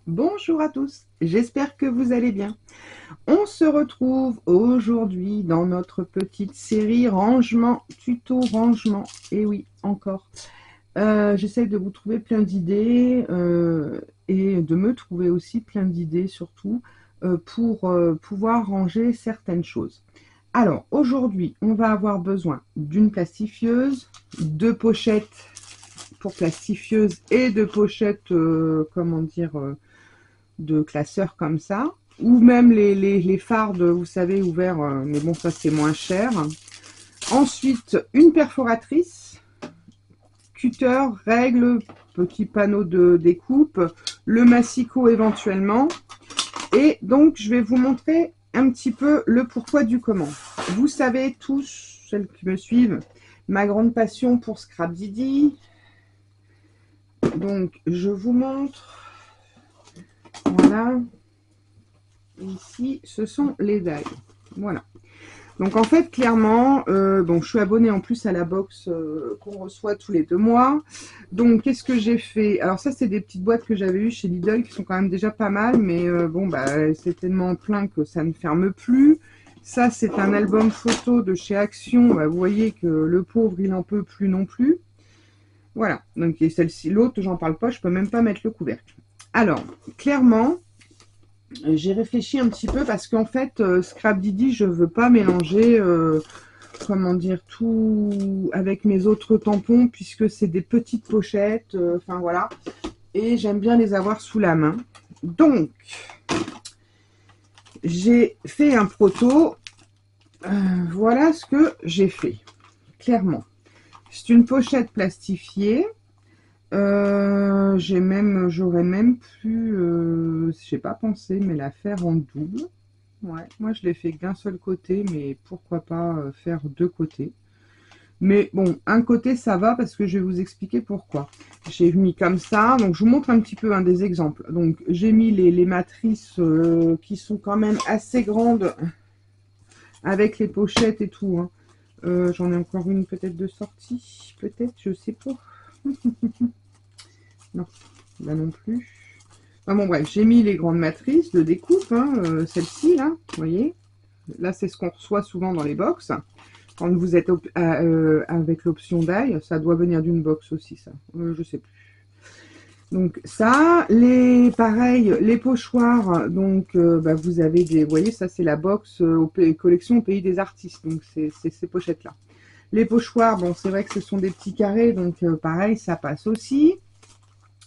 Bonjour à tous, j'espère que vous allez bien. On se retrouve aujourd'hui dans notre petite série rangement, tuto rangement. Et oui, encore. J'essaie de vous trouver plein d'idées et de me trouver aussi plein d'idées surtout pour pouvoir ranger certaines choses. Alors aujourd'hui, on va avoir besoin d'une plastifieuse, de pochettes pour plastifieuse et de pochettes, comment dire, de classeurs comme ça, ou même les fardes, vous savez, ouverts, mais bon, ça c'est moins cher. Ensuite, une perforatrice, cutter, règle, petit panneau de découpe, le massicot éventuellement. Et donc, je vais vous montrer un petit peu le pourquoi du comment. Vous savez tous, celles qui me suivent, ma grande passion pour Scrapdiddy. Donc, je vous montre. Voilà. Ici, ce sont les dailles. Voilà. Donc en fait, clairement, bon, je suis abonnée en plus à la box qu'on reçoit tous les 2 mois. Donc qu'est-ce que j'ai fait? Alors ça, c'est des petites boîtes que j'avais eues chez Lidl qui sont quand même déjà pas mal, mais bon, bah c'est tellement plein que ça ne ferme plus. Ça, c'est un album photo de chez Action. Bah, vous voyez que le pauvre, il n'en peut plus non plus. Voilà. Donc et celle-ci, l'autre, j'en parle pas, je peux même pas mettre le couvercle. Alors, clairement, j'ai réfléchi un petit peu parce qu'en fait, Scrapdiddy, je veux pas mélanger, comment dire, tout avec mes autres tampons puisque c'est des petites pochettes, enfin voilà. Et j'aime bien les avoir sous la main. Donc, j'ai fait un proto. Voilà ce que j'ai fait, clairement. C'est une pochette plastifiée. J'aurais même pu, j'ai pas pensé, mais la faire en double. Ouais, moi je l'ai fait que d'un seul côté, mais pourquoi pas faire 2 côtés. Mais bon, un côté ça va parce que je vais vous expliquer pourquoi. J'ai mis comme ça, donc je vous montre un petit peu des exemples. Donc j'ai mis les matrices qui sont quand même assez grandes avec les pochettes et tout. Hein. J'en ai encore une peut-être de sortie, peut-être, je sais pas. Non, là non plus. Enfin bon bref, j'ai mis les grandes matrices de découpe, hein, celle-ci là, vous voyez. Là c'est ce qu'on reçoit souvent dans les box. Quand vous êtes avec l'option d'ail, ça doit venir d'une box aussi ça, je sais plus. Donc ça, pareil, les pochoirs, donc bah, vous avez des, vous voyez ça c'est la box collection au pays des artistes, donc c'est ces pochettes là. Les pochoirs, bon c'est vrai que ce sont des petits carrés, donc pareil ça passe aussi.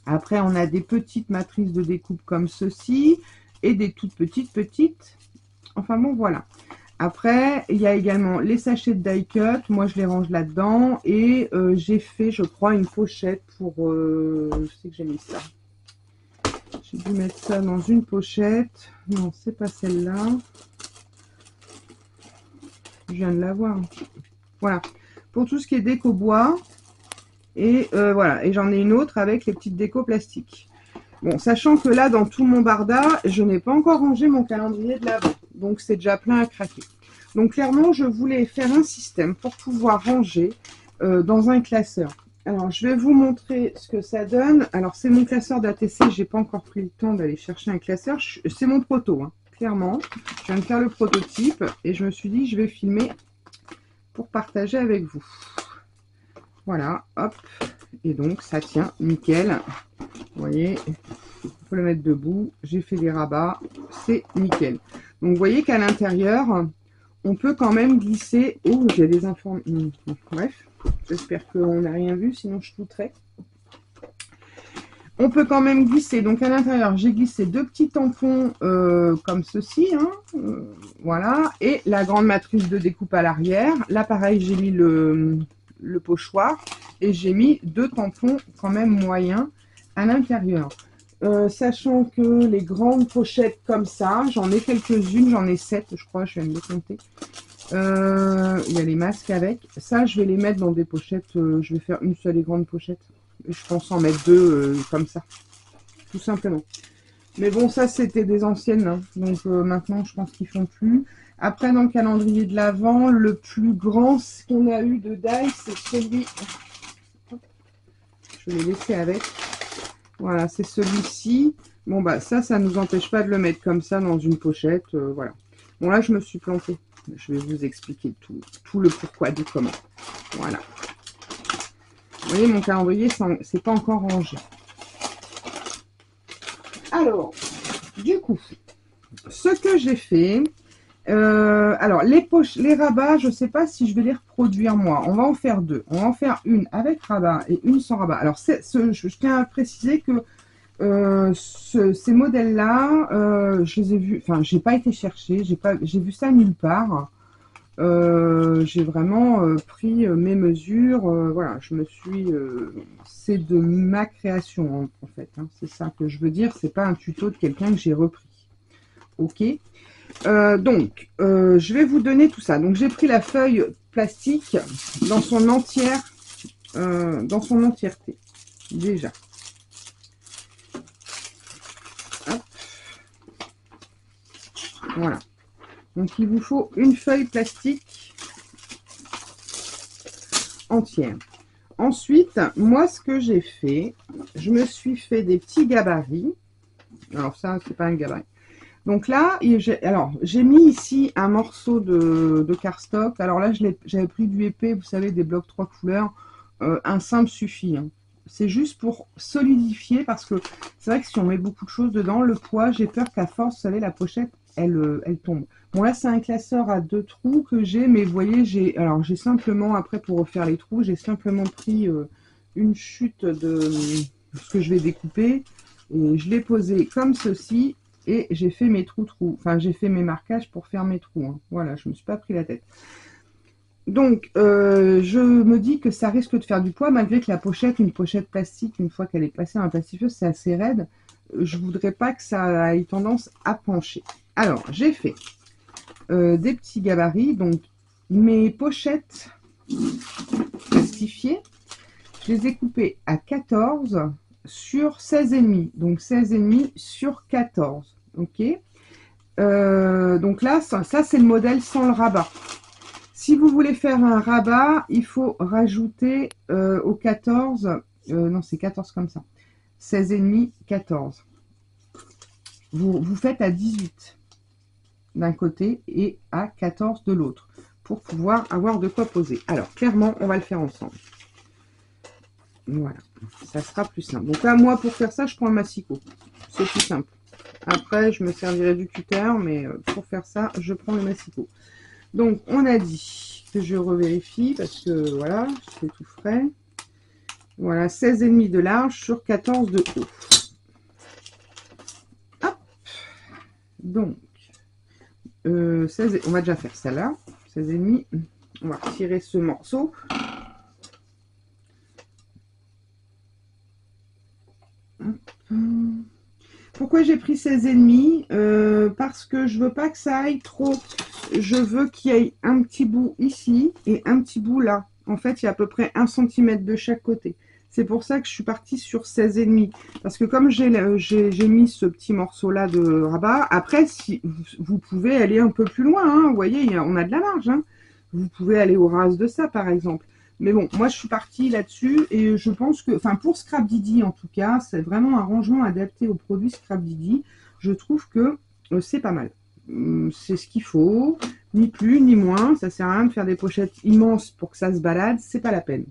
Après, on a des petites matrices de découpe comme ceci et des toutes petites. Enfin bon, voilà. Après, il y a également les sachets de die cut. Moi, je les range là-dedans. Et j'ai fait, je crois, une pochette pour... je sais que j'ai mis ça. J'ai dû mettre ça dans une pochette. Non, c'est pas celle-là. Je viens de la voir. Voilà. Pour tout ce qui est déco bois. Et voilà. Et j'en ai une autre avec les petites décos plastiques. Bon, sachant que là, dans tout mon barda, je n'ai pas encore rangé mon calendrier de l'Avent. Donc, c'est déjà plein à craquer. Donc, clairement, je voulais faire un système pour pouvoir ranger dans un classeur. Alors, je vais vous montrer ce que ça donne. Alors, c'est mon classeur d'ATC. J'ai pas encore pris le temps d'aller chercher un classeur. C'est mon proto, hein, clairement. Je viens de faire le prototype et je me suis dit, je vais filmer pour partager avec vous. Voilà, hop. Et donc, ça tient nickel. Vous voyez, il faut le mettre debout. J'ai fait les rabats, c'est nickel. Donc vous voyez qu'à l'intérieur, on peut quand même glisser. Oh, j'ai des informations. Bref, j'espère qu'on n'a rien vu, sinon je douterais. On peut quand même glisser. Donc à l'intérieur, j'ai glissé 2 petits tampons comme ceci. Hein, voilà. Et la grande matrice de découpe à l'arrière. Là, pareil, j'ai mis le pochoir. Et j'ai mis 2 tampons quand même moyens à l'intérieur. Sachant que les grandes pochettes comme ça, j'en ai quelques-unes, j'en ai 7 je crois, je viens de les compter. Il y a les masques avec. Ça, je vais les mettre dans des pochettes, je vais faire une seule et grande pochette. Et je pense en mettre 2 comme ça, tout simplement. Mais bon, ça c'était des anciennes, hein. Donc maintenant je pense qu'ils font plus. Après, dans le calendrier de l'Avent, le plus grand qu'on a eu de die, c'est celui... Je vais les laisser avec. Voilà, c'est celui-ci. Bon, bah ça nous empêche pas de le mettre comme ça dans une pochette. Voilà. Bon, là, je me suis plantée. Je vais vous expliquer tout le pourquoi du comment. Voilà. Vous voyez, mon calendrier, c'est pas encore rangé. Alors, du coup, ce que j'ai fait... alors, les rabats, je sais pas si je vais les reproduire moi. On va en faire deux. On va en faire une avec rabat et une sans rabat. Alors, je tiens à préciser que ces modèles-là, je les ai vus, enfin, j'ai pas été chercher, j'ai vu ça nulle part. J'ai vraiment pris mes mesures, voilà, c'est de ma création en fait, hein, c'est ça que je veux dire, c'est pas un tuto de quelqu'un que j'ai repris. Ok. Donc, je vais vous donner tout ça. Donc, j'ai pris la feuille plastique dans son entière, dans son entièreté, déjà. Hop. Voilà. Donc, il vous faut une feuille plastique entière. Ensuite, moi, ce que j'ai fait, je me suis fait des petits gabarits. Alors, ça, c'est pas un gabarit. Donc là, j'ai mis ici un morceau de cardstock. Alors là, j'avais pris du épais, vous savez, des blocs 3 couleurs. Un simple suffit, hein. C'est juste pour solidifier, parce que c'est vrai que si on met beaucoup de choses dedans, le poids, j'ai peur qu'à force, vous savez, la pochette, elle tombe. Bon, là, c'est un classeur à 2 trous que j'ai, mais vous voyez, j'ai simplement, après, pour refaire les trous, j'ai simplement pris une chute de ce que je vais découper, et je l'ai posé comme ceci, et j'ai fait mes trous. Enfin, j'ai fait mes marquages pour faire mes trous, hein. Voilà, je ne me suis pas pris la tête. Donc, je me dis que ça risque de faire du poids, malgré que la pochette, une pochette plastique, une fois qu'elle est passée dans la plastifieuse, c'est assez raide. Je voudrais pas que ça ait tendance à pencher. Alors, j'ai fait des petits gabarits. Donc, mes pochettes plastifiées, je les ai coupées à 14 sur 16,5. Donc, 16,5 sur 14. Ok. Donc là, ça c'est le modèle sans le rabat. Si vous voulez faire un rabat, il faut rajouter au 14, non c'est 14 comme ça, 16,5, 14. Vous faites à 18 d'un côté et à 14 de l'autre pour pouvoir avoir de quoi poser. Alors clairement, on va le faire ensemble. Voilà, ça sera plus simple. Donc là, moi pour faire ça, je prends le massicot. C'est plus simple. Après, je me servirai du cutter, mais pour faire ça, je prends le massicot. Donc, on a dit que je revérifie parce que voilà, c'est tout frais. Voilà, 16,5 de large sur 14 de haut. Hop. Donc, 16, on va déjà faire celle-là. 16,5. On va retirer ce morceau. Hop. Pourquoi j'ai pris 16,5 parce que je veux pas que ça aille trop. Je veux qu'il y ait un petit bout ici et un petit bout là. En fait, il y a à peu près 1 cm de chaque côté. C'est pour ça que je suis partie sur 16,5. Parce que comme j'ai mis ce petit morceau-là de rabat, après, si vous pouvez aller un peu plus loin, hein, vous voyez, on a de la marge. Hein. Vous pouvez aller au ras de ça, par exemple. Mais bon, moi, je suis partie là-dessus et je pense que, enfin, pour Scrapdiddy, en tout cas, c'est vraiment un rangement adapté aux produits Scrapdiddy. Je trouve que c'est pas mal. C'est ce qu'il faut, ni plus ni moins. Ça sert à rien de faire des pochettes immenses pour que ça se balade, c'est pas la peine.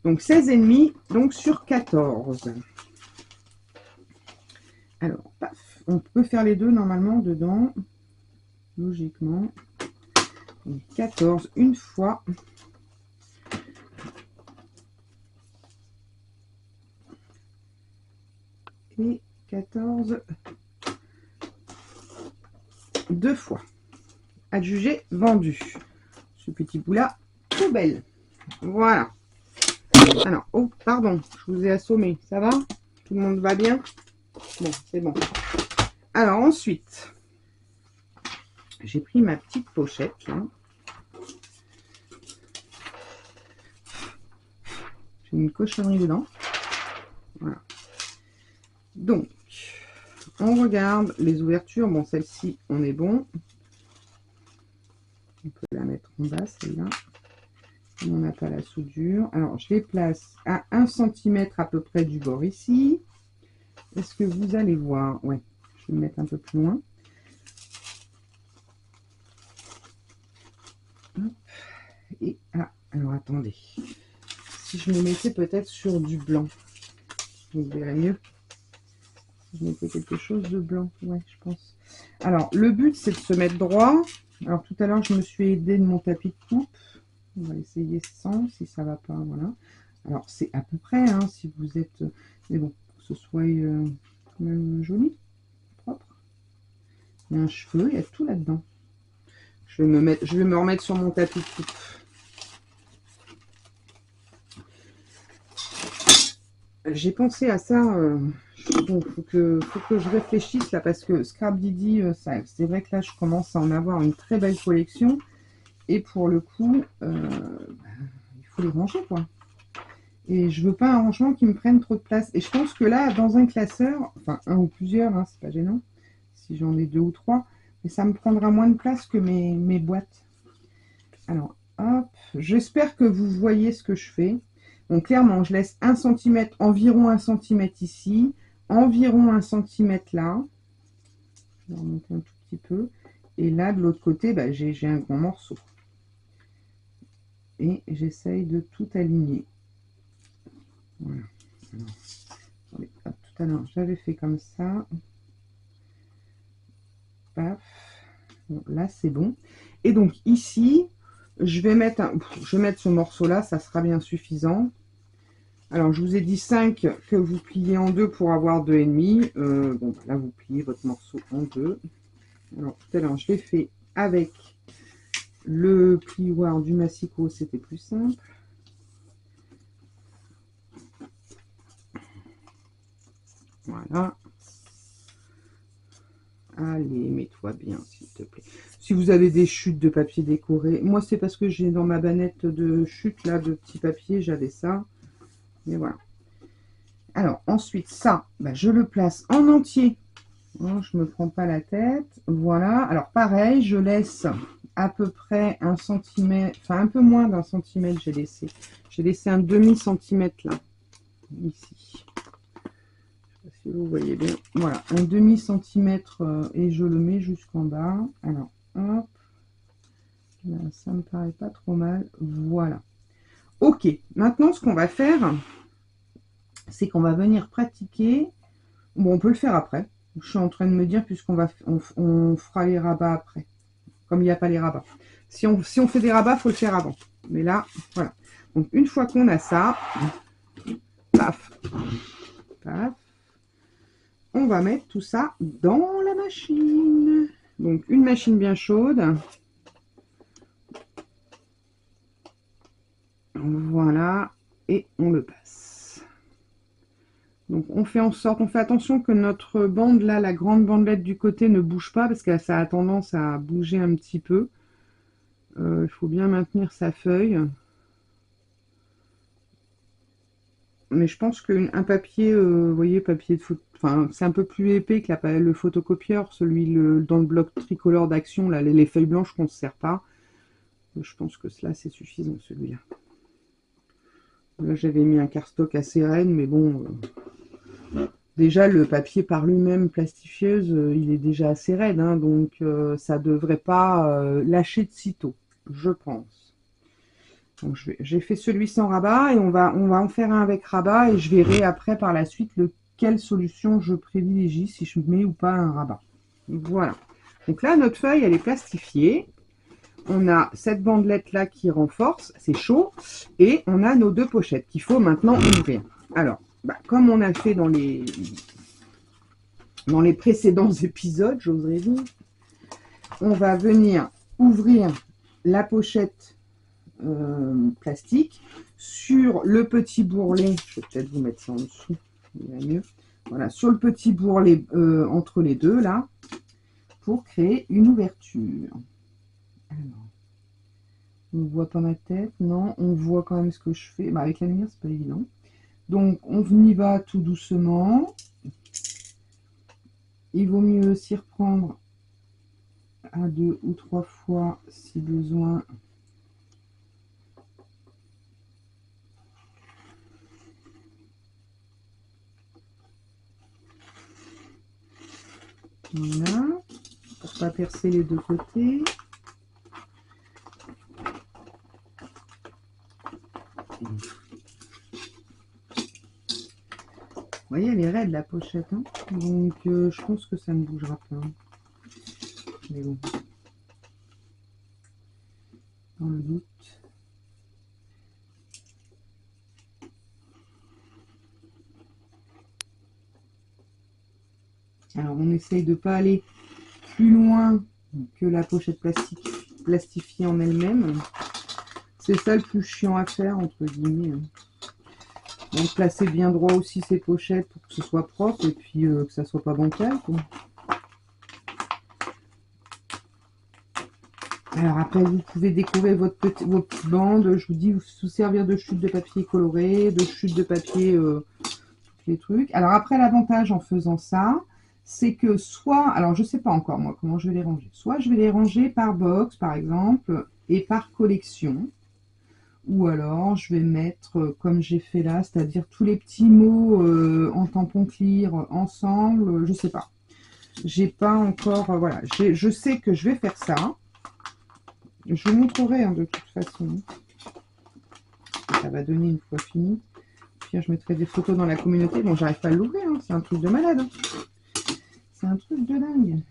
Donc 16,5 donc sur 14. Alors, paf, on peut faire les deux normalement dedans, logiquement. Donc 14 une fois. Et 14 deux fois. Adjugé, vendu. Ce petit bout là, poubelle. Voilà. Alors, oh, pardon, je vous ai assommé. Ça va? Tout le monde va bien? Bon, c'est bon. Alors, ensuite, j'ai pris ma petite pochette, là. J'ai mis une cochonnerie dedans. Voilà. Donc, on regarde les ouvertures. Bon, celle-ci, on est bon. On peut la mettre en bas, celle-là. On n'a pas la soudure. Alors, je les place à 1 cm à peu près du bord ici. Est-ce que vous allez voir? Ouais, je vais me mettre un peu plus loin. Hop. Et ah, alors attendez. Si je me mettais peut-être sur du blanc, vous verrez mieux. Si je mettais quelque chose de blanc, ouais, je pense. Alors, le but, c'est de se mettre droit. Alors, tout à l'heure, je me suis aidée de mon tapis de coupe. On va essayer sans, si ça va pas, voilà. Alors, c'est à peu près, hein, si vous êtes... Mais bon, que ce soit quand même joli, propre. Il y a un cheveu, il y a tout là-dedans. Je vais me remettre sur mon tapis de coupe. J'ai pensé à ça. Bon, faut que je réfléchisse là parce que Scrap Didi, c'est vrai que là, je commence à en avoir une très belle collection. Et pour le coup, il faut les ranger, quoi. Et je veux pas un rangement qui me prenne trop de place. Et je pense que là, dans un classeur, enfin un ou plusieurs, hein, c'est pas gênant, si j'en ai 2 ou 3, mais ça me prendra moins de place que mes boîtes. Alors, hop, j'espère que vous voyez ce que je fais. Donc clairement, je laisse 1 cm, environ 1 cm ici, environ 1 cm là. Je vais remonter un tout petit peu. Et là, de l'autre côté, bah, j'ai un grand morceau. Et j'essaye de tout aligner. Voilà. Alors, attendez, hop, tout à l'heure, j'avais fait comme ça. Paf. Bon, là, c'est bon. Et donc ici, je vais mettre ce morceau-là, ça sera bien suffisant. Alors, je vous ai dit 5 que vous pliez en deux pour avoir 2,5. Bon, là, vous pliez votre morceau en deux. Alors, tout à l'heure, je l'ai fait avec le plioir du Massicot, c'était plus simple. Voilà. Allez, mets-toi bien, s'il te plaît. Si vous avez des chutes de papier décoré, moi, c'est parce que j'ai dans ma bannette de chute, là, de petits papiers, j'avais ça. Mais voilà. Alors, ensuite, ça, bah, je le place en entier. Hein, je ne me prends pas la tête. Voilà. Alors, pareil, je laisse à peu près 1 centimètre, enfin, un peu moins d'1 centimètre, j'ai laissé. J'ai laissé un demi-centimètre, là, ici. Je sais pas si vous voyez bien. Voilà, un demi-centimètre et je le mets jusqu'en bas. Alors, hop. Là, ça me paraît pas trop mal. Voilà. Ok, maintenant, ce qu'on va faire, c'est qu'on va venir pratiquer. Bon, on peut le faire après. Je suis en train de me dire, on fera les rabats après. Comme il n'y a pas les rabats. Si on fait des rabats, il faut le faire avant. Mais là, voilà. Donc, une fois qu'on a ça, paf, paf, on va mettre tout ça dans la machine. Donc, une machine bien chaude. Voilà. Et on le passe. Donc on fait en sorte, on fait attention que notre bande là, la grande bandelette du côté ne bouge pas parce que ça a tendance à bouger un petit peu. Il faut bien maintenir sa feuille. Mais je pense qu'un papier, vous voyez, papier de photo, enfin c'est un peu plus épais que le photocopieur, celui dans le bloc tricolore d'Action, là, les feuilles blanches qu'on ne se sert pas. Je pense que cela c'est suffisant celui-là. Là j'avais mis un cardstock assez raide, mais bon. Déjà, le papier par lui-même plastifieuse, il est déjà assez raide, hein, donc ça devrait pas lâcher de sitôt, je pense. Donc j'ai fait celui sans rabat et on va en faire un avec rabat et je verrai après par la suite quelle solution je privilégie, si je mets ou pas un rabat. Voilà. Donc là, notre feuille, elle est plastifiée. On a cette bandelette là qui renforce, c'est chaud, et on a nos 2 pochettes qu'il faut maintenant ouvrir. Alors, comme on a fait dans les précédents épisodes, j'oserais dire, on va venir ouvrir la pochette plastique sur le petit bourrelet. Je vais peut-être vous mettre ça en dessous, il va mieux. Voilà, sur le petit bourrelet entre les deux là, pour créer une ouverture. Alors, on ne voit pas ma tête, non, on voit quand même ce que je fais. Avec la lumière, c'est pas évident. Donc, on y va tout doucement. Il vaut mieux s'y reprendre à 2 ou 3 fois si besoin. Voilà, pour pas percer les deux côtés. Vous voyez, elle est raide la pochette, hein, donc je pense que ça ne bougera pas. Mais bon, dans le doute. Alors on essaye de ne pas aller plus loin que la pochette plastifiée en elle-même. C'est ça le plus chiant à faire, entre guillemets. Donc placer bien droit aussi ces pochettes pour que ce soit propre et puis que ça soit pas bancal, quoi. Alors après vous pouvez décorer vos petites bandes, je vous dis, vous servir de chute de papier coloré, de chute de papier, tous les trucs. Alors après l'avantage en faisant ça, c'est que soit, alors je sais pas encore moi comment je vais les ranger, soit je vais les ranger par box par exemple et par collection. Ou alors, je vais mettre, comme j'ai fait là, c'est-à-dire tous les petits mots en tampon clear ensemble, je sais pas. J'ai pas encore, voilà, je sais que je vais faire ça. Je vous montrerai hein, de toute façon. Ça va donner une fois fini. Puis je mettrai des photos dans la communauté. Bon, j'arrive pas à l'ouvrir, hein, c'est un truc de malade. Hein. C'est un truc de dingue.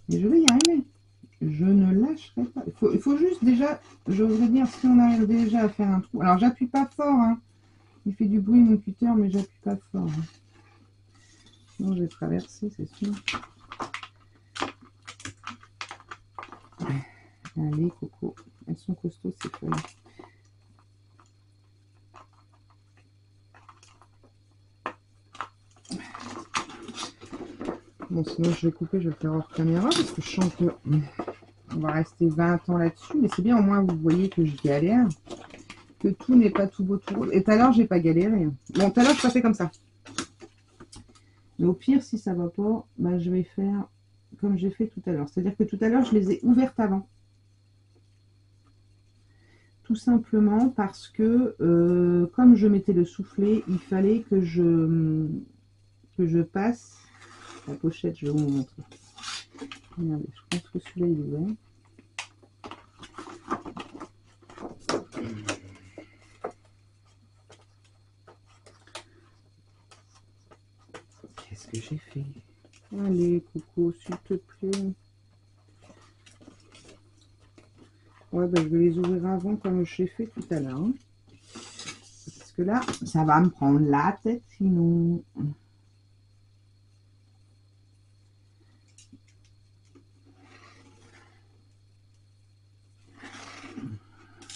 Mais je vais y arriver. Je ne lâcherai pas. Il faut juste déjà, je voudrais dire, si on arrive déjà à faire un trou. Alors, j'appuie pas fort, hein. Il fait du bruit mon cutter, mais j'appuie pas fort. Sinon, je vais traverser, c'est sûr. Allez, Coco. Elles sont costauds, ces feuilles. Bon, sinon, je vais couper, je vais le faire hors caméra, parce que je sens que on va rester 20 ans là-dessus. Mais c'est bien, au moins, vous voyez que je galère. Que tout n'est pas tout beau, tout rose. Et tout à l'heure, j'ai pas galéré. Bon, tout à l'heure, je passais comme ça. Mais au pire, si ça va pas, bah, je vais faire comme j'ai fait tout à l'heure. C'est-à-dire que tout à l'heure, je les ai ouvertes avant. Tout simplement parce que, comme je mettais le soufflet, il fallait que je passe la pochette. Je vais vous montrer. Regardez, je pense que celui-là, il est ouvert. Qu'est-ce que j'ai fait? Allez, Coco, s'il te plaît. Ouais, bah, je vais les ouvrir avant comme j'ai fait tout à l'heure. Hein. Parce que là, ça va me prendre la tête sinon.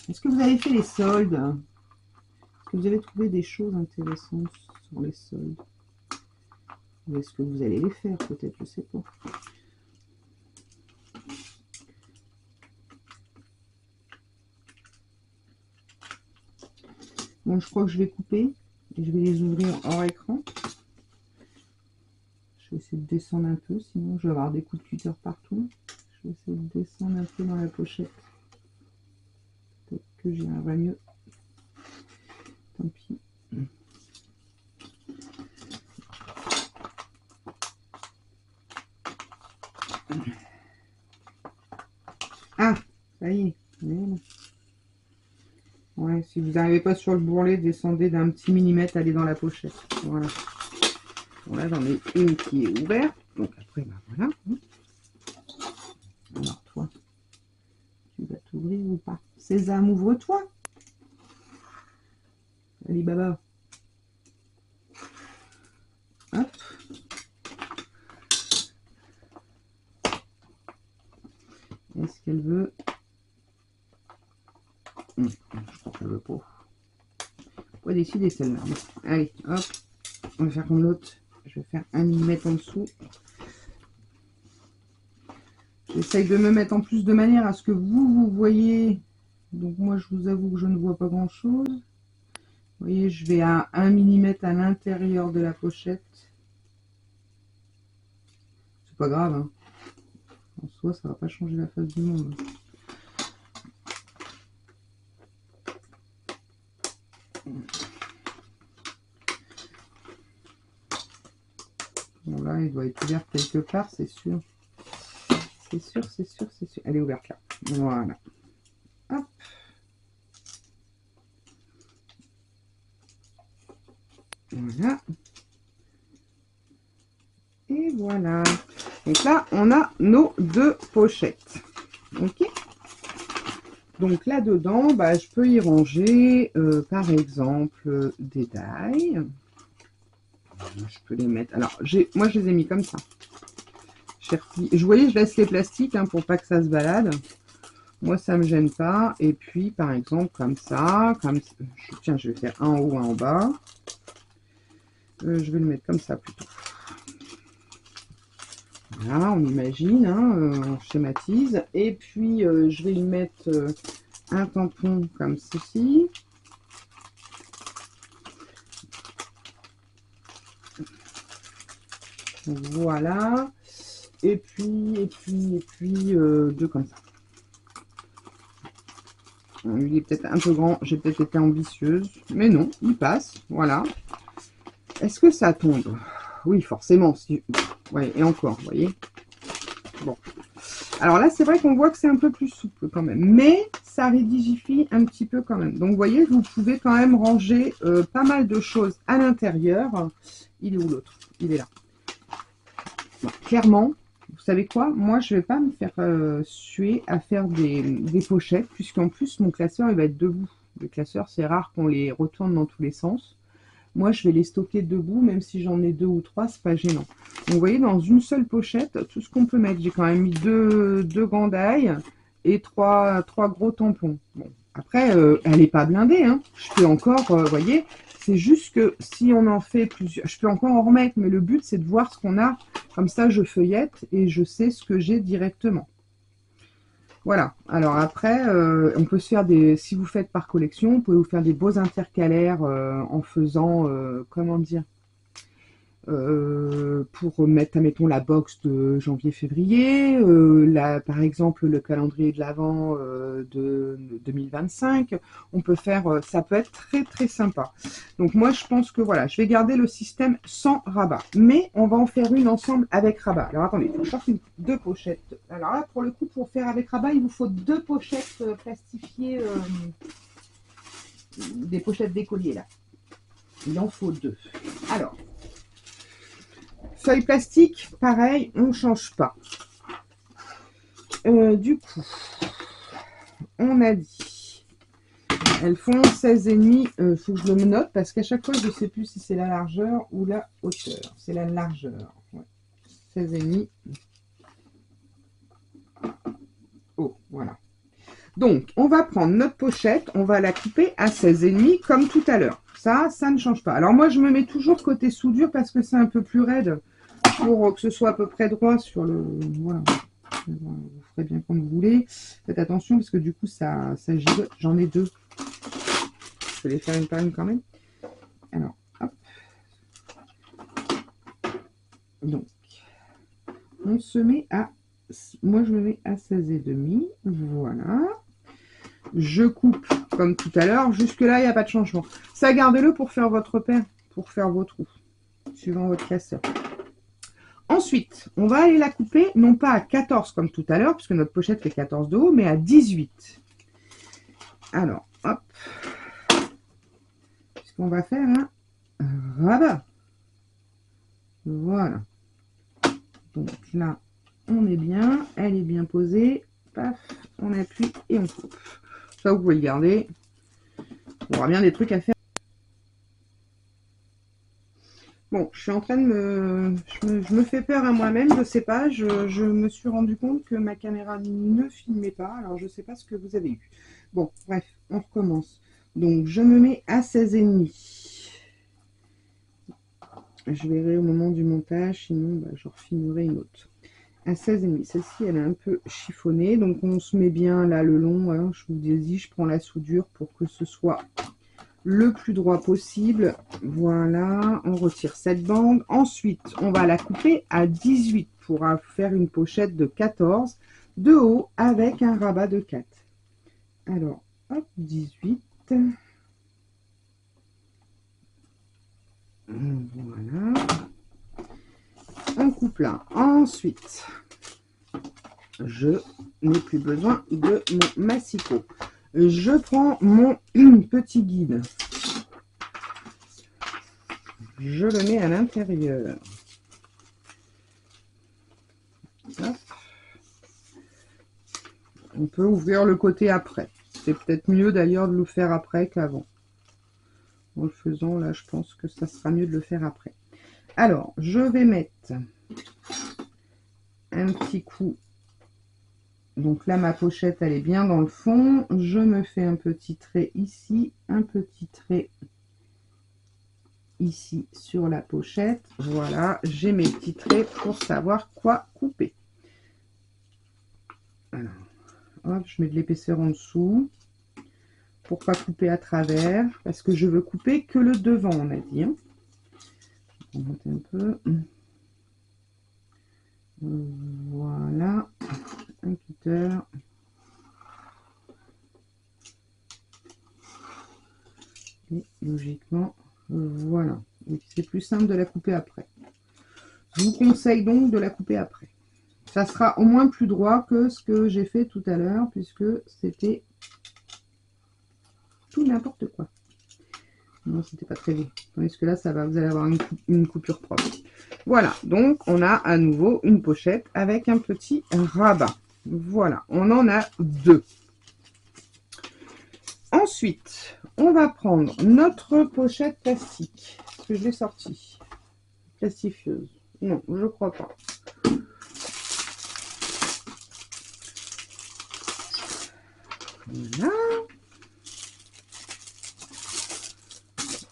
Est-ce que vous avez fait les soldes? Est-ce que vous avez trouvé des choses intéressantes sur les soldes? Ou est-ce que vous allez les faire peut-être? Je sais pas. Bon, je crois que je vais couper et je vais les ouvrir hors écran. Je vais essayer de descendre un peu, sinon je vais avoir des coups de cutter partout. Je vais essayer de descendre un peu dans la pochette. Peut-être que j'y arriverai mieux. Tant pis. Ah, ça y est. Ouais, si vous n'arrivez pas sur le bourrelet, descendez d'un petit millimètre, allez dans la pochette. Voilà. Bon, là, j'en ai une qui est ouverte. Donc après, ben voilà. Alors toi, tu vas t'ouvrir ou pas? Sésame, ouvre-toi. Alibaba. Hop. Est-ce qu'elle veut? Je crois qu'elle veut pas. Faut décider celle-là. Allez, hop. On va faire comme l'autre. Je vais faire 1 millimètre en dessous. J'essaye de me mettre en plus de manière à ce que vous voyez. Donc moi, je vous avoue que je ne vois pas grand-chose. Vous voyez, je vais à 1 millimètre à l'intérieur de la pochette. C'est pas grave. Hein. En soi, ça va pas changer la face du monde. Bon, là, il doit être ouvert quelque part, c'est sûr. C'est sûr, c'est sûr, c'est sûr. Elle est ouverte là. Voilà. Hop. Voilà. Et voilà. Donc là, on a nos deux pochettes. Ok. Donc là-dedans, bah, je peux y ranger, par exemple, des die. Je peux les mettre. Alors, moi, je les ai mis comme ça. Vous voyez, je laisse les plastiques hein, pour pas que ça se balade. Moi, ça me gêne pas. Et puis, par exemple, comme ça. Tiens, je vais faire un en haut, un en bas. Je vais le mettre comme ça plutôt. Voilà, on imagine, hein, on schématise. Et puis, je vais y mettre un tampon comme ceci. Voilà. Et puis, deux comme ça. Il est peut-être un peu grand, j'ai peut-être été ambitieuse. Mais non, il passe, voilà. Est-ce que ça tombe? Oui, forcément. Si... Ouais, et encore, vous voyez. Bon. Alors là, c'est vrai qu'on voit que c'est un peu plus souple quand même. Mais ça rigidifie un petit peu quand même. Donc, vous voyez, vous pouvez quand même ranger pas mal de choses à l'intérieur. Il est où l'autre? Il est là. Bon, clairement, vous savez quoi? Moi, je ne vais pas me faire suer à faire des pochettes, puisqu'en plus, mon classeur, il va être debout. Les classeurs, c'est rare qu'on les retourne dans tous les sens. Moi, je vais les stocker debout, même si j'en ai 2 ou 3, c'est pas gênant. Donc, vous voyez, dans une seule pochette, tout ce qu'on peut mettre. J'ai quand même mis deux gants d'ail et trois gros tampons. Bon, après, elle n'est pas blindée. Hein. Je peux encore, vous voyez, c'est juste que si on en fait plusieurs, je peux encore en remettre, mais le but, c'est de voir ce qu'on a. Comme ça, je feuillette et je sais ce que j'ai directement. Voilà, alors après, on peut se faire des... Si vous faites par collection, vous pouvez vous faire des beaux intercalaires en faisant, comment dire, pour mettre, admettons, la box de janvier-février, par exemple, le calendrier de l'Avent de 2025. On peut faire, ça peut être très très sympa. Donc moi, je pense que voilà, je vais garder le système sans rabat. Mais on va en faire une ensemble avec rabat. Alors attendez, il faut sortir deux pochettes. Alors là, pour le coup, pour faire avec rabat, il vous faut deux pochettes plastifiées, des pochettes d'écolier là. Il en faut deux. Alors, feuille plastique, pareil, on ne change pas. Du coup, on a dit, elles font 16,5. Il faut que je le note parce qu'à chaque fois, je ne sais plus si c'est la largeur ou la hauteur. C'est la largeur. Ouais. 16,5. Oh, voilà. Donc, on va prendre notre pochette, on va la couper à 16,5 comme tout à l'heure. Ça ne change pas. Alors moi, je me mets toujours côté soudure parce que c'est un peu plus raide pour que ce soit à peu près droit sur le... Voilà. Vous ferez bien comme vous voulez. Faites attention parce que du coup, ça gigote. J'en ai deux. Je vais les faire une par une quand même. Alors, hop. Donc, on se met à... Moi, je me mets à 16,5. Voilà. Je coupe comme tout à l'heure. Jusque-là, il n'y a pas de changement. Ça, gardez-le pour faire votre repère, pour faire vos trous, suivant votre classeur. Ensuite, on va aller la couper, non pas à 14 comme tout à l'heure, puisque notre pochette fait 14 de haut, mais à 18. Alors, hop. Puisqu'on va faire un rabat. Voilà. Donc là, on est bien. Elle est bien posée. Paf, on appuie et on coupe. Ça, vous pouvez le garder. On aura bien des trucs à faire. Bon, je suis en train de me... Je me fais peur à moi-même, je sais pas. Je me suis rendu compte que ma caméra ne filmait pas. Alors, je sais pas ce que vous avez eu. Bon, bref, on recommence. Donc, je me mets à 16,5. Je verrai au moment du montage, sinon bah, je refilmerai une autre. À 16,5. Celle-ci, elle est un peu chiffonnée. Donc, on se met bien là le long. Hein, je vous dis, je prends la soudure pour que ce soit le plus droit possible. Voilà, on retire cette bande. Ensuite, on va la couper à 18 pour faire une pochette de 14 de haut avec un rabat de 4. Alors, hop, 18. Voilà. coupe là. Ensuite, je n'ai plus besoin de mon massicot. Je prends mon petit guide. Je le mets à l'intérieur. On peut ouvrir le côté après. C'est peut-être mieux d'ailleurs de le faire après qu'avant. En le faisant, là, je pense que ça sera mieux de le faire après. Alors, je vais mettre un petit coup. Donc là, ma pochette, elle est bien dans le fond. Je me fais un petit trait ici, un petit trait ici sur la pochette. Voilà, j'ai mes petits traits pour savoir quoi couper. Alors, hop, je mets de l'épaisseur en dessous. Pour pas couper à travers, parce que je veux couper que le devant, on a dit. Hein. On va monter un peu. Voilà, un cutter. Et logiquement, voilà. C'est plus simple de la couper après. Je vous conseille donc de la couper après. Ça sera au moins plus droit que ce que j'ai fait tout à l'heure, puisque c'était tout n'importe quoi. Non, c'était pas très beau. Tandis que là, ça va, vous allez avoir une coupure propre. Voilà, donc on a à nouveau une pochette avec un petit rabat. Voilà, on en a deux. Ensuite, on va prendre notre pochette plastique. Est-ce que je l'ai sortie? Plastifieuse. Non, je crois pas. Voilà.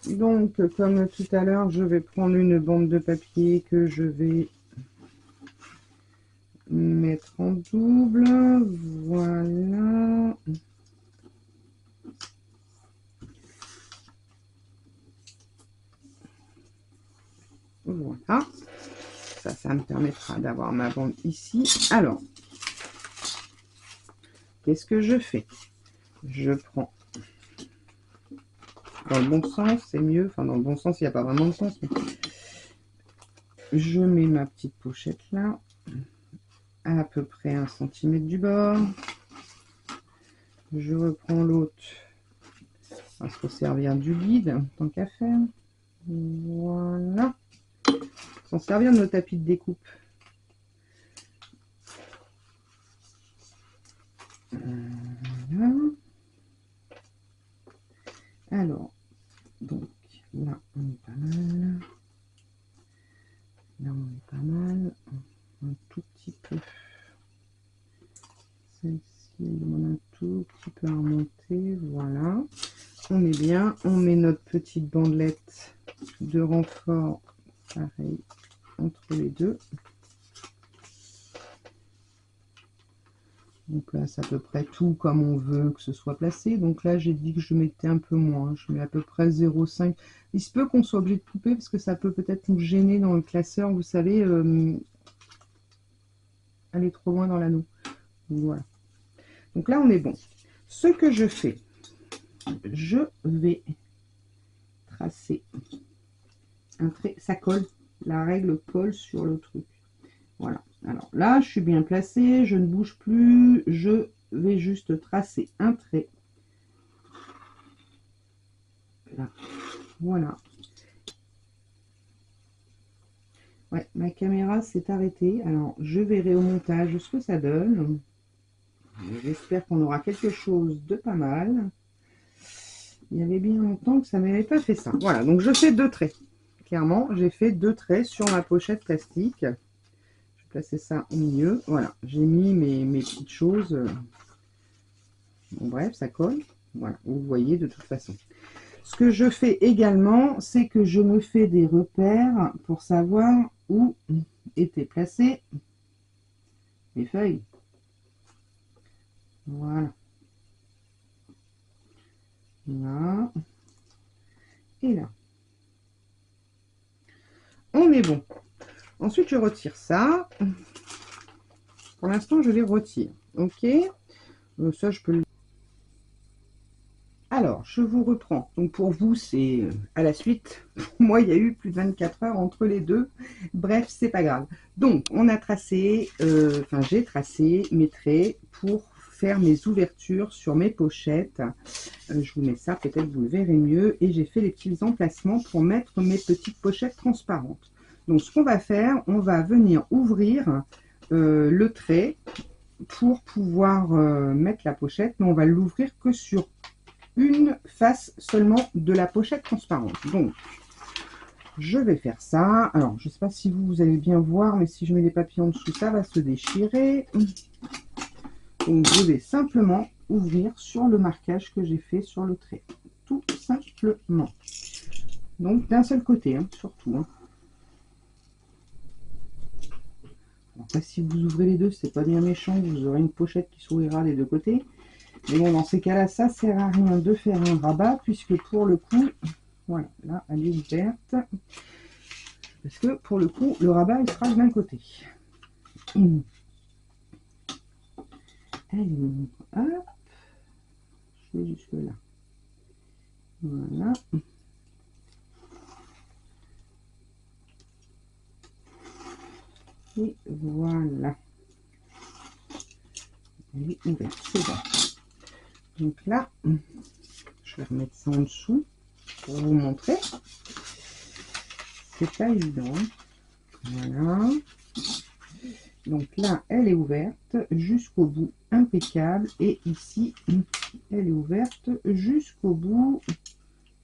Donc, comme tout à l'heure, je vais prendre une bande de papier que je vais mettre en double. Voilà. Voilà. Ça me permettra d'avoir ma bande ici. Alors, qu'est-ce que je fais? Je prends dans le bon sens, c'est mieux. Enfin, dans le bon sens, il n'y a pas vraiment de sens. Mais je mets ma petite pochette là, à peu près 1 cm du bord. Je reprends l'autre. On va se resservir du guide, tant qu'à faire. Voilà. S'en servir de nos tapis de découpe. Voilà. Alors, donc, là, on est pas mal. Là, on est pas mal. Un tout petit peu. Celle-ci, elle demande un tout petit peu à remonter. Voilà. On est bien. On met notre petite bandelette de renfort, pareil, entre les deux. Donc là, c'est à peu près tout comme on veut que ce soit placé. Donc là, j'ai dit que je mettais un peu moins. Je mets à peu près 0,5. Il se peut qu'on soit obligé de couper parce que ça peut peut-être nous gêner dans le classeur. Vous savez, aller trop loin dans l'anneau. Voilà. Donc là, on est bon. Ce que je fais, je vais tracer un trait. Ça colle. La règle colle sur le truc. Voilà. Alors là, je suis bien placée, je ne bouge plus, je vais juste tracer un trait. Là. Voilà. Ouais, ma caméra s'est arrêtée. Alors, je verrai au montage ce que ça donne. J'espère qu'on aura quelque chose de pas mal. Il y avait bien longtemps que ça ne m'avait pas fait ça. Voilà, donc je fais 2 traits. Clairement, j'ai fait 2 traits sur ma pochette plastique. Placer ça au milieu. Voilà, j'ai mis mes petites choses. Bon, bref, ça colle. Voilà, vous voyez de toute façon. Ce que je fais également, c'est que je me fais des repères pour savoir où étaient placées mes feuilles. Voilà. Là. Et là. On est bon. Ensuite, je retire ça. Pour l'instant, je les retire. Ok. Ça, je peux le... Alors, je vous reprends. Donc pour vous, c'est à la suite. Pour moi, il y a eu plus de 24 heures entre les deux. Bref, c'est pas grave. Donc, on a tracé, enfin j'ai tracé mes traits pour faire mes ouvertures sur mes pochettes. Je vous mets ça, peut-être vous le verrez mieux. Et j'ai fait les petits emplacements pour mettre mes petites pochettes transparentes. Donc, ce qu'on va faire, on va venir ouvrir le trait pour pouvoir mettre la pochette. Mais on va l'ouvrir que sur une face seulement de la pochette transparente. Donc, je vais faire ça. Alors, je ne sais pas si vous allez bien voir, mais si je mets les papiers en dessous, ça va se déchirer. Donc, je vais simplement ouvrir sur le marquage que j'ai fait sur le trait. Tout simplement. Donc, d'un seul côté, hein, surtout. Hein. Après, si vous ouvrez les deux, c'est pas bien méchant. Vous aurez une pochette qui s'ouvrira des deux côtés. Mais bon, dans ces cas-là, ça sert à rien de faire un rabat, puisque pour le coup, voilà, là, elle est ouverte. Parce que pour le coup, le rabat, il sera d'un côté. Allez, hop, je vais jusque là. Voilà. Et voilà. Elle est ouverte, c'est bon. Donc là, je vais remettre ça en dessous pour vous montrer. C'est pas évident. Voilà. Donc là, elle est ouverte jusqu'au bout, impeccable. Et ici, elle est ouverte jusqu'au bout.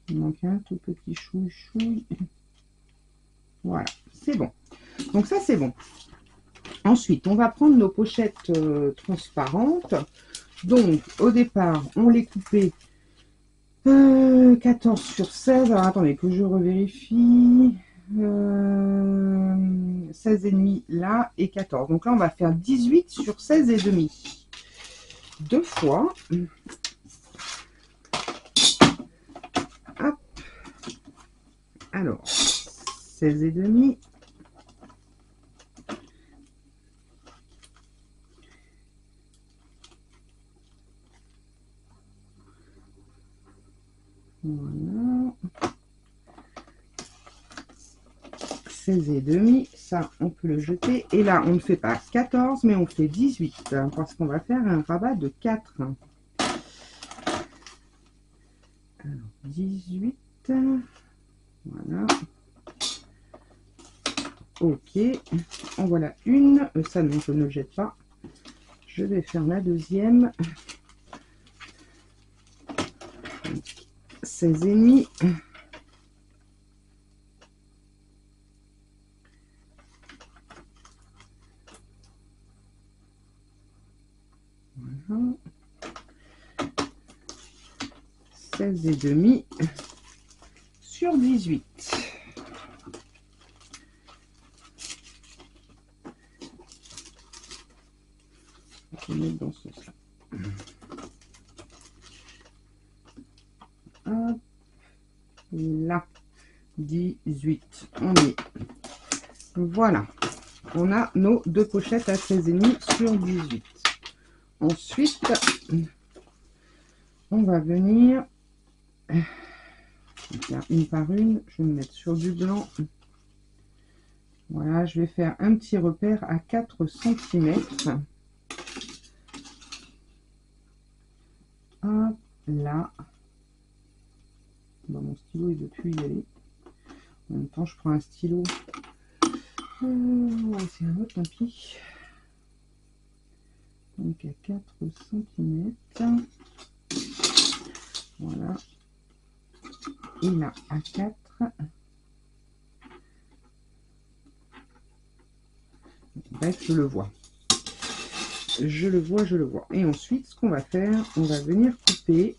Il manque un tout petit chouille. Voilà, c'est bon. Donc ça, c'est bon. Ensuite, on va prendre nos pochettes transparentes. Donc, au départ, on les coupait 14 sur 16. Alors, attendez, que je revérifie. 16 et demi là et 14. Donc là, on va faire 18 sur 16 et demi. Deux fois. Hop. Alors, 16 et demi. Voilà. 16 et demi, ça on peut le jeter. Et là, on ne fait pas 14, mais on fait 18, parce qu'on va faire un rabat de 4. Alors, 18. Voilà. Ok. En voilà une. Ça, non, je ne le jette pas. Je vais faire la deuxième. 16 et demi. Voilà. 16 et demi sur 18. Je vais mettre dans ce sens-là. Hop. Là. 18. On y est. Voilà. On a nos deux pochettes à 16,5 sur 18. Ensuite, on va venir faire une par une. Je vais me mettre sur du blanc. Voilà, je vais faire un petit repère à 4 cm. Hop, là. Bon, mon stylo, il ne veut plus y aller. En même temps, je prends un stylo. Ouais, c'est un autre, tant pis. Donc, à 4 cm. Voilà. Et là, à 4. Bref, je le vois. Je le vois. Et ensuite, ce qu'on va faire, on va venir couper.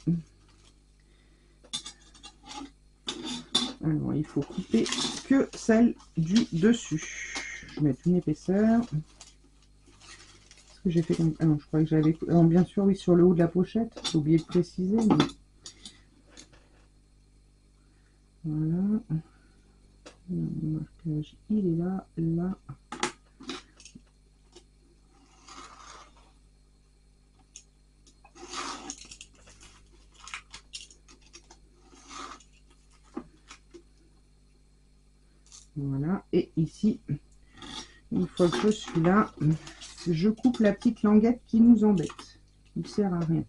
Alors, il faut couper que celle du dessus. Je vais mettre une épaisseur. Qu'est-ce que j'ai fait comme... Ah non, je croyais que j'avais... Alors, bien sûr, oui, sur le haut de la pochette. J'ai oublié de préciser. Mais... Voilà. Le marquage, il est là, là. Voilà. Et ici, une fois que je suis là, je coupe la petite languette qui nous embête, qui ne sert à rien.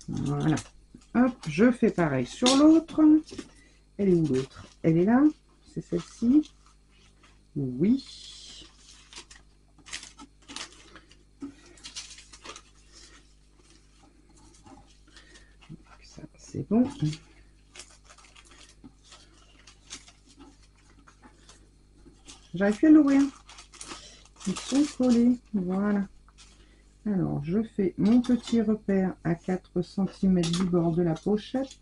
Voilà. Hop, je fais pareil sur l'autre. Elle est où l'autre? Elle est là. C'est celle-ci. Oui. Ça, c'est bon. J'arrive plus à l'ouvrir. Ils sont collés. Voilà. Alors, je fais mon petit repère à 4 cm du bord de la pochette.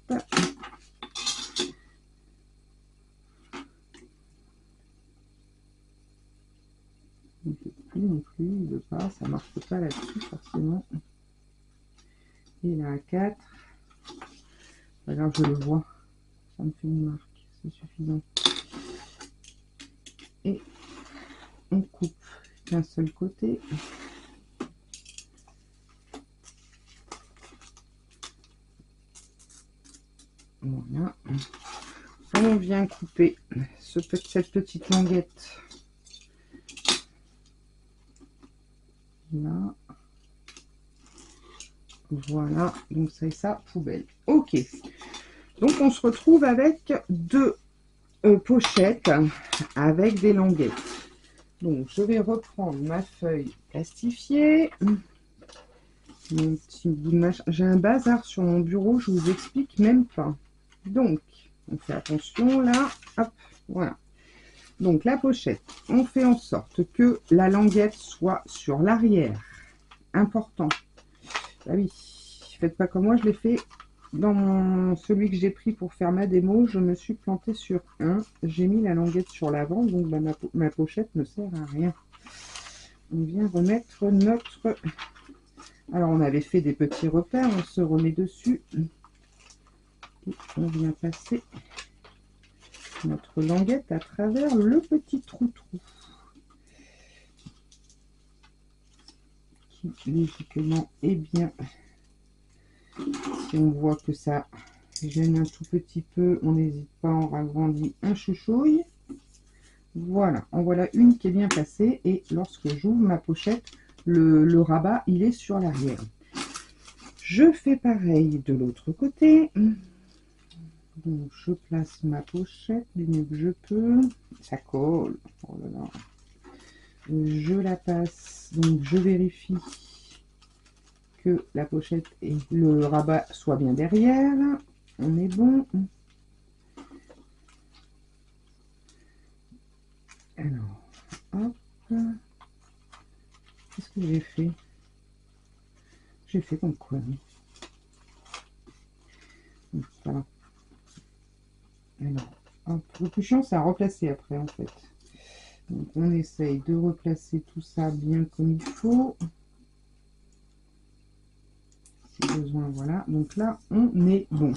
Il ne peut plus non plus, il ne veut pas, ça ne marche pas là-dessus forcément. Et là à 4. Pas grave, je le vois. Ça me fait une marque, c'est suffisant. Et on coupe d'un seul côté. Voilà. On vient couper cette petite languette là. Voilà, donc ça et ça, poubelle. Ok. Donc on se retrouve avec deux pochettes avec des languettes. Donc je vais reprendre ma feuille plastifiée. Mon petit bout de machin. J'ai un bazar sur mon bureau, je vous explique même pas. Donc, on fait attention là. Hop, voilà. Donc la pochette, on fait en sorte que la languette soit sur l'arrière. Important. Ah oui, faites pas comme moi, je l'ai fait dans celui que j'ai pris pour faire ma démo. Je me suis plantée sur un. J'ai mis la languette sur l'avant, donc bah, ma pochette ne sert à rien. On vient remettre notre... Alors on avait fait des petits repères, on se remet dessus. Et on vient passer notre languette à travers le petit trou-trou. Qui logiquement est bien. Si on voit que ça gêne un tout petit peu, on n'hésite pas, on ragrandit un chouchouille. Voilà, en voilà une qui est bien passée. Et lorsque j'ouvre ma pochette, le rabat, il est sur l'arrière. Je fais pareil de l'autre côté. Donc, je place ma pochette du mieux que je peux. Ça colle. Oh là là. Je la passe. Donc, je vérifie que la pochette et le rabat soient bien derrière. On est bon. Alors, hop. Qu'est-ce que j'ai fait? J'ai fait comme quoi? Voilà. Alors, hop. Le plus chiant, c'est à replacer après, en fait. Donc, on essaye de replacer tout ça bien comme il faut. Si besoin, voilà. Donc là, on est bon.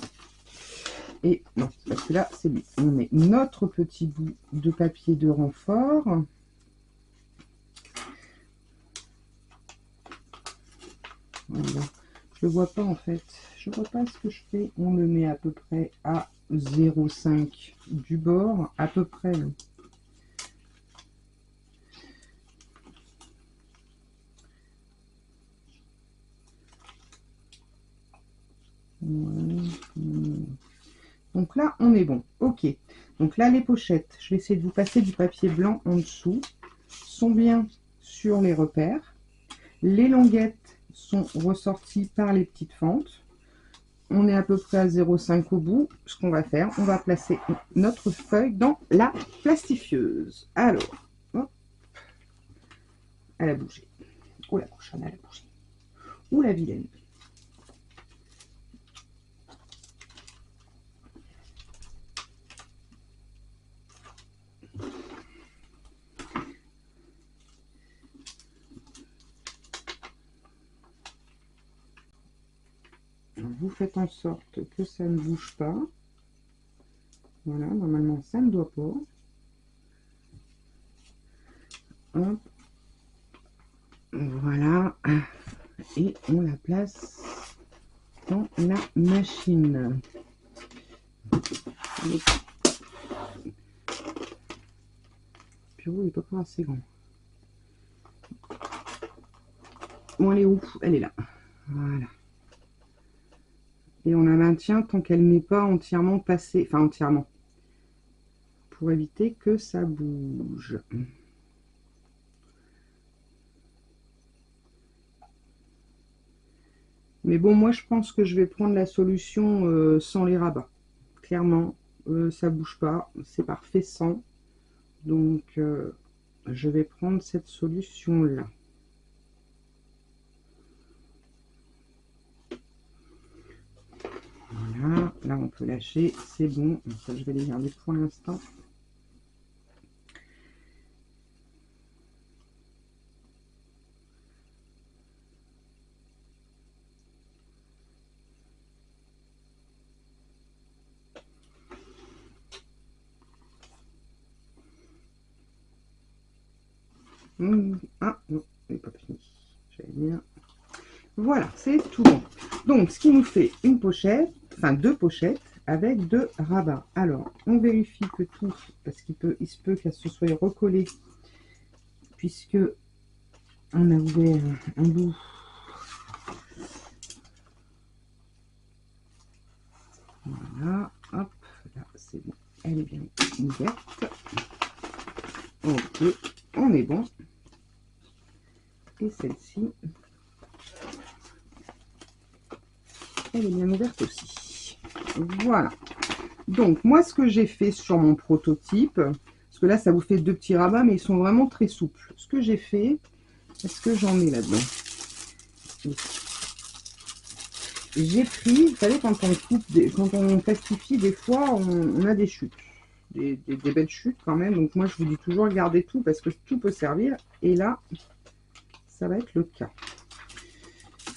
Et non, parce que là, c'est lui. On met notre petit bout de papier de renfort. Voilà. Je ne vois pas en fait. Je vois pas ce que je fais. On le met à peu près à 0,5 du bord. À peu près. Voilà. Donc là, on est bon. Ok. Donc là, les pochettes, je vais essayer de vous passer du papier blanc en dessous, sont bien sur les repères. Les languettes sont ressorties par les petites fentes. On est à peu près à 0,5 au bout. Ce qu'on va faire, on va placer notre feuille dans la plastifieuse. Alors, hop, elle a bougé. Oh la cochonne, elle a bougé. Ou la vilaine. Vous faites en sorte que ça ne bouge pas. Voilà, normalement ça ne doit pas. Hop. Voilà. Et on la place dans la machine. Purée, il n'est pas assez grand. Bon, elle est où? Elle est là. Voilà. Et on la maintient tant qu'elle n'est pas entièrement passée, enfin entièrement, pour éviter que ça bouge. Mais bon, moi je pense que je vais prendre la solution sans les rabats. Clairement, ça bouge pas, c'est parfait sans. Donc je vais prendre cette solution là. Voilà, là on peut lâcher, c'est bon. Ça, je vais les garder pour l'instant. Ah non, il n'est pas fini. J'allais dire. Voilà, c'est tout bon. Donc, ce qui nous fait une pochette, enfin 2 pochettes avec 2 rabats. Alors, on vérifie que tout, parce il se peut qu'elle se soit recollée, puisque on a ouvert un bout. Voilà, hop, là c'est bon, elle est bien ouverte. Ok, on est bon. Et celle-ci, elle est bien ouverte aussi. Voilà. Donc, moi, ce que j'ai fait sur mon prototype, parce que là, ça vous fait 2 petits rabats, mais ils sont vraiment très souples. Ce que j'ai fait, est-ce que j'en ai là-dedans? J'ai pris, vous savez, quand on coupe, quand on plastifie, des fois, on a des chutes. Des belles chutes quand même. Donc, moi, je vous dis toujours, gardez tout, parce que tout peut servir. Et là, ça va être le cas.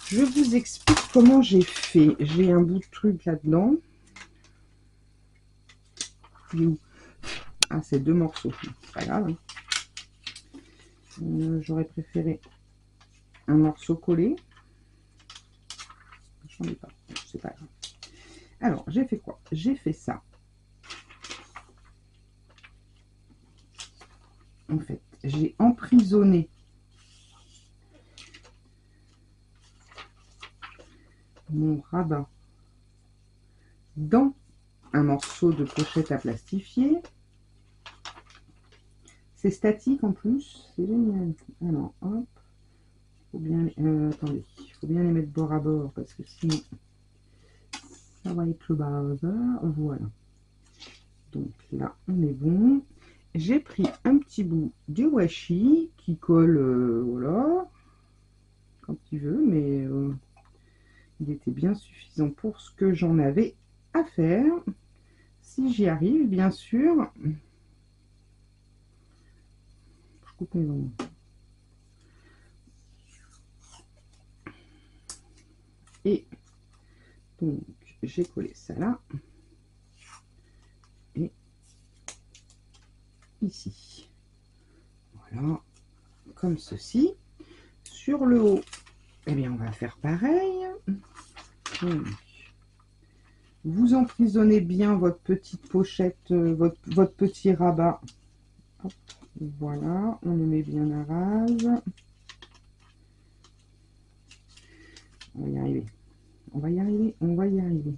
Je vous explique comment j'ai fait. J'ai un bout de truc là-dedans. Ah, c'est 2 morceaux. C'est pas grave. J'aurais préféré un morceau collé. J'en ai pas. C'est pas grave. Alors, j'ai fait quoi? J'ai fait ça. En fait, j'ai emprisonné mon rabat dans un morceau de pochette à plastifier. C'est statique en plus, c'est génial. Alors, hop, faut bien, attendez, il faut bien les mettre bord à bord parce que sinon ça va être le bazar. Voilà. Donc là, on est bon. J'ai pris un petit bout de washi qui colle, voilà, quand il veut, mais il était bien suffisant pour ce que j'en avais à faire. Si j'y arrive, bien sûr. Je coupe mes ongles. Et donc, j'ai collé ça là. Et ici. Voilà. Comme ceci. Sur le haut, eh bien, on va faire pareil. Donc, vous emprisonnez bien votre petite pochette, votre petit rabat. Hop, voilà, on le met bien à rase. On va y arriver. On va y arriver, on va y arriver.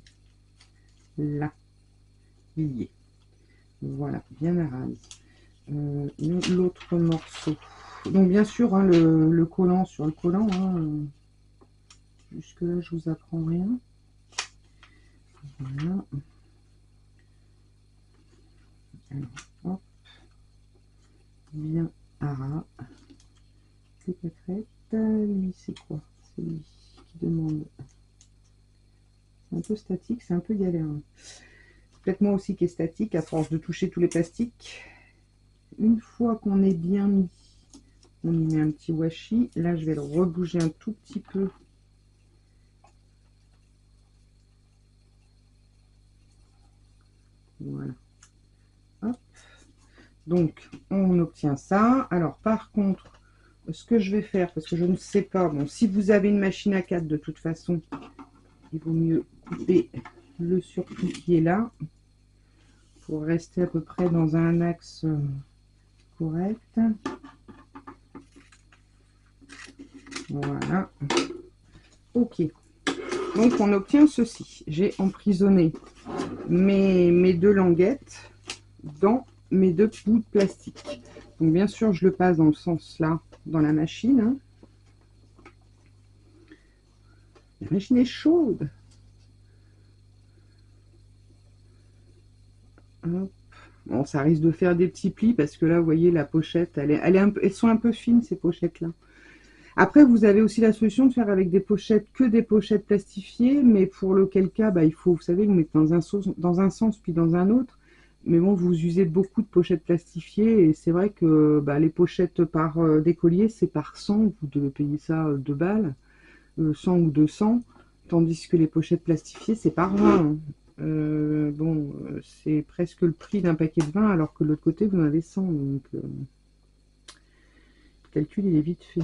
Là, il y est. Voilà, bien à rase. L'autre morceau. Donc, bien sûr, hein, le collant sur le collant. Hein, jusque là, je vous apprends rien. Voilà. Alors, hop. Bien à ras. C'est crête. Lui, c'est quoi? C'est lui qui demande. C'est un peu statique, c'est un peu galère. Peut-être moi aussi qui est statique à force de toucher tous les plastiques. Une fois qu'on est bien mis, on y met un petit washi. Là, je vais le rebouger un tout petit peu. Voilà. Hop. Donc, on obtient ça. Alors, par contre, ce que je vais faire, parce que je ne sais pas, bon, si vous avez une machine à 4 de toute façon, il vaut mieux couper le surplus qui est là pour rester à peu près dans un axe correct. Voilà. Ok. Donc on obtient ceci. J'ai emprisonné mes deux languettes dans mes deux bouts de plastique. Donc bien sûr je le passe dans le sens là, dans la machine. Hein. La machine est chaude. Hop. Bon, ça risque de faire des petits plis parce que là, vous voyez, la pochette, elles sont un peu fines, ces pochettes-là. Après, vous avez aussi la solution de faire avec des pochettes, que des pochettes plastifiées, mais pour lequel cas, bah, il faut, vous savez, vous mettez dans un sens puis dans un autre. Mais bon, vous usez beaucoup de pochettes plastifiées et c'est vrai que bah, les pochettes par décollier, c'est par 100, vous devez payer ça 2 balles, 100 ou 200, tandis que les pochettes plastifiées, c'est par 20. Hein. Bon, c'est presque le prix d'un paquet de 20, alors que de l'autre côté, vous en avez 100. Donc, le calcul, il est vite fait.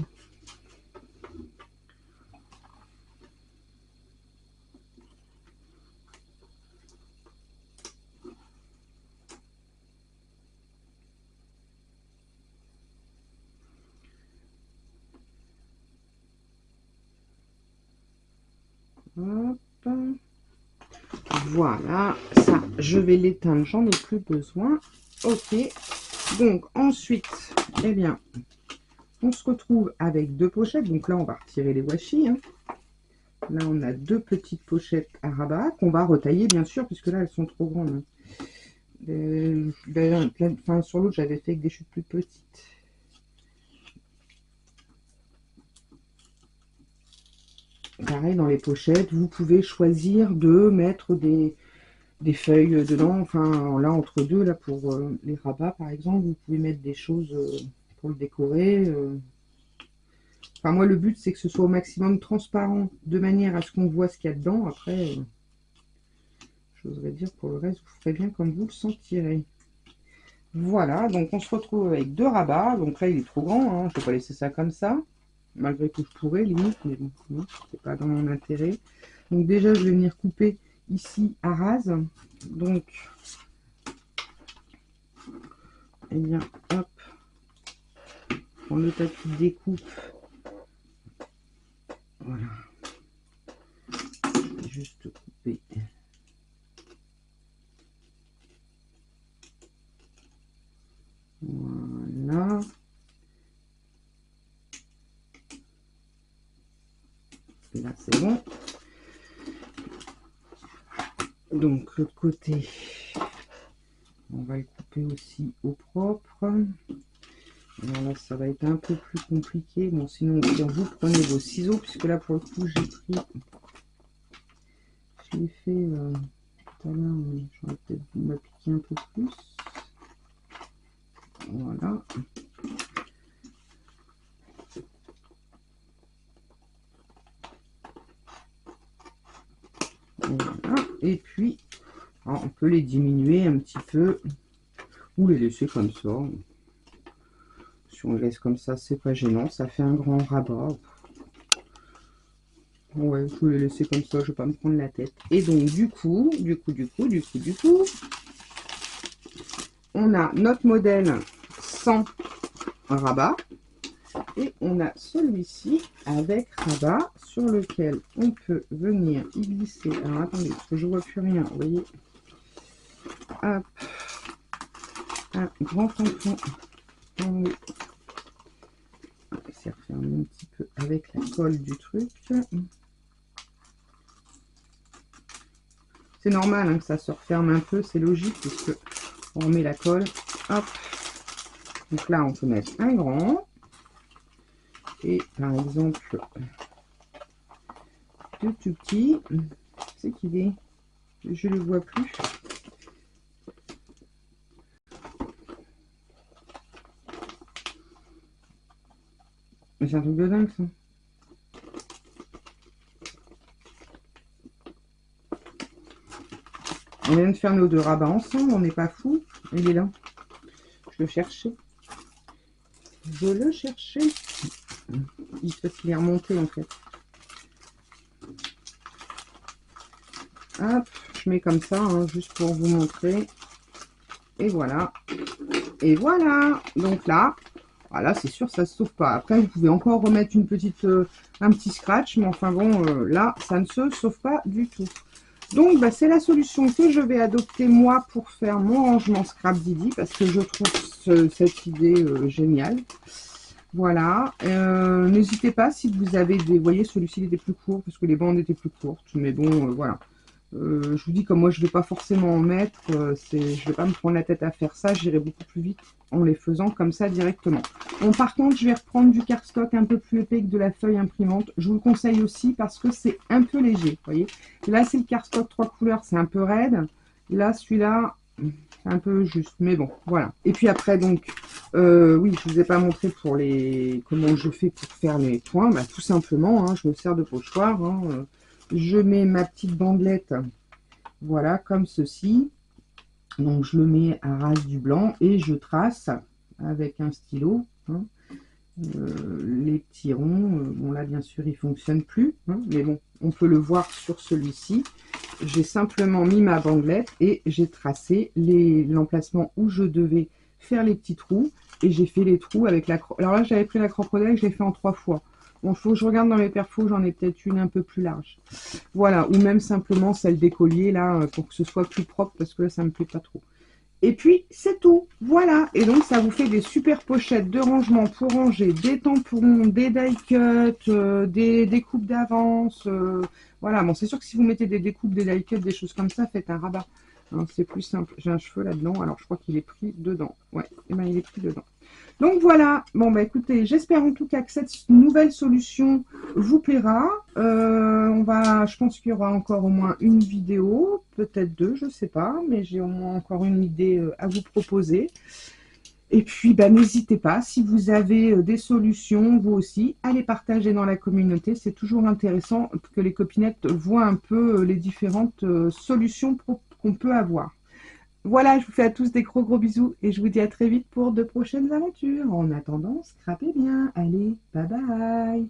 Hop. Voilà, ça, je vais l'éteindre, j'en ai plus besoin. Ok, donc ensuite, eh bien, on se retrouve avec deux pochettes. Donc là, on va retirer les washi. Hein. Là, on a deux petites pochettes à rabat qu'on va retailler, bien sûr, puisque là, elles sont trop grandes. Enfin, sur l'autre, j'avais fait avec des chutes plus petites. Pareil, dans les pochettes, vous pouvez choisir de mettre des feuilles dedans. Enfin, là, entre deux, là, pour les rabats, par exemple, vous pouvez mettre des choses pour le décorer. Enfin, moi, le but, c'est que ce soit au maximum transparent, de manière à ce qu'on voit ce qu'il y a dedans. Après, j'oserais dire, pour le reste, vous ferez bien comme vous le sentirez. Voilà, donc on se retrouve avec deux rabats. Donc là, il est trop grand, hein, je ne peux pas laisser ça comme ça. Malgré que je pourrais, limite, mais bon, c'est pas dans mon intérêt. Donc déjà, je vais venir couper ici à rase. Donc, eh bien, hop, prendre le tapis de découpe. Voilà. Juste couper. Voilà. Et là, c'est bon. Donc, l'autre côté, on va le couper aussi au propre. Alors là, ça va être un peu plus compliqué. Bon, sinon, vous prenez vos ciseaux, puisque là, pour le coup, j'ai pris... Je l'ai fait tout à l'heure, mais j'aurais peut-être dû m'appliquer un peu plus. Voilà. Voilà. Et puis, alors, on peut les diminuer un petit peu, ou les laisser comme ça. Si on les laisse comme ça, c'est pas gênant. Ça fait un grand rabat. Ouais, je vais les laisser comme ça, je vais pas me prendre la tête. Et donc, du coup, on a notre modèle sans rabat. Et on a celui-ci avec rabat sur lequel on peut venir y glisser. Alors, attendez, parce que je vois plus rien, vous voyez. Hop. Un grand tampon en haut. On va essayer de refermer un petit peu avec la colle du truc. C'est normal hein, que ça se referme un peu, c'est logique puisque on met la colle. Hop. Donc là, on peut mettre un grand. Et par exemple, deux tout petits. C'est qu'il est. Je le vois plus. Mais c'est un truc de dingue ça. On vient de faire nos deux rabats ensemble, on n'est pas fou. Il est là. Je le cherchais. Je le cherchais. Il fait qu'il est remonté en fait. Hop, je mets comme ça, hein, juste pour vous montrer. Et voilà. Et voilà. Donc là, voilà, c'est sûr, ça se sauve pas. Après, vous pouvez encore remettre une petite, un petit scratch, mais enfin bon, là, ça ne se sauve pas du tout. Donc, bah, c'est la solution que je vais adopter moi pour faire mon rangement Scrap Didi parce que je trouve cette idée géniale. Voilà. N'hésitez pas si vous avez des... Vous voyez, celui-ci était plus court parce que les bandes étaient plus courtes. Mais bon, voilà. Je vous dis, comme moi, je ne vais pas forcément en mettre. Je ne vais pas me prendre la tête à faire ça. J'irai beaucoup plus vite en les faisant comme ça directement. Bon, par contre, je vais reprendre du cardstock un peu plus épais que de la feuille imprimante. Je vous le conseille aussi parce que c'est un peu léger. Vous voyez, là, c'est le cardstock 3 couleurs. C'est un peu raide. Là, celui-là, c'est un peu juste. Mais bon, voilà. Et puis après, donc, oui, je ne vous ai pas montré pour les comment je fais pour faire les points. Bah, tout simplement, hein, je me sers de pochoir. Hein, je mets ma petite bandelette, voilà, comme ceci. Donc, je le mets à ras du blanc et je trace avec un stylo. Hein, les petits ronds. Bon, là, bien sûr, il ne fonctionne plus. Hein, mais bon, on peut le voir sur celui-ci. J'ai simplement mis ma bandelette et j'ai tracé l'emplacement où je devais faire les petits trous. Et j'ai fait les trous avec la... Alors là, j'avais pris la crocodile, je l'ai fait en 3 fois. Bon, il faut que je regarde dans mes perfos, j'en ai peut-être une un peu plus large. Voilà, ou même simplement celle des colliers, là, pour que ce soit plus propre, parce que là, ça me plaît pas trop. Et puis, c'est tout. Voilà. Et donc, ça vous fait des super pochettes de rangement pour ranger des tampons, des die cuts, des découpes d'avance. Voilà. Bon, c'est sûr que si vous mettez des découpes, des die cuts, des choses comme ça, faites un rabat. Hein, c'est plus simple. J'ai un cheveu là-dedans. Alors, je crois qu'il est pris dedans. Ouais, et ben, il est pris dedans. Donc voilà, bon bah écoutez, j'espère en tout cas que cette nouvelle solution vous plaira. Je pense qu'il y aura encore au moins une vidéo, peut-être deux, je sais pas, mais j'ai au moins encore une idée à vous proposer. Et puis bah, n'hésitez pas, si vous avez des solutions, vous aussi, à les partager dans la communauté. C'est toujours intéressant que les copinettes voient un peu les différentes solutions qu'on peut avoir. Voilà, je vous fais à tous des gros gros bisous et je vous dis à très vite pour de prochaines aventures. En attendant, scrapez bien. Allez, bye bye.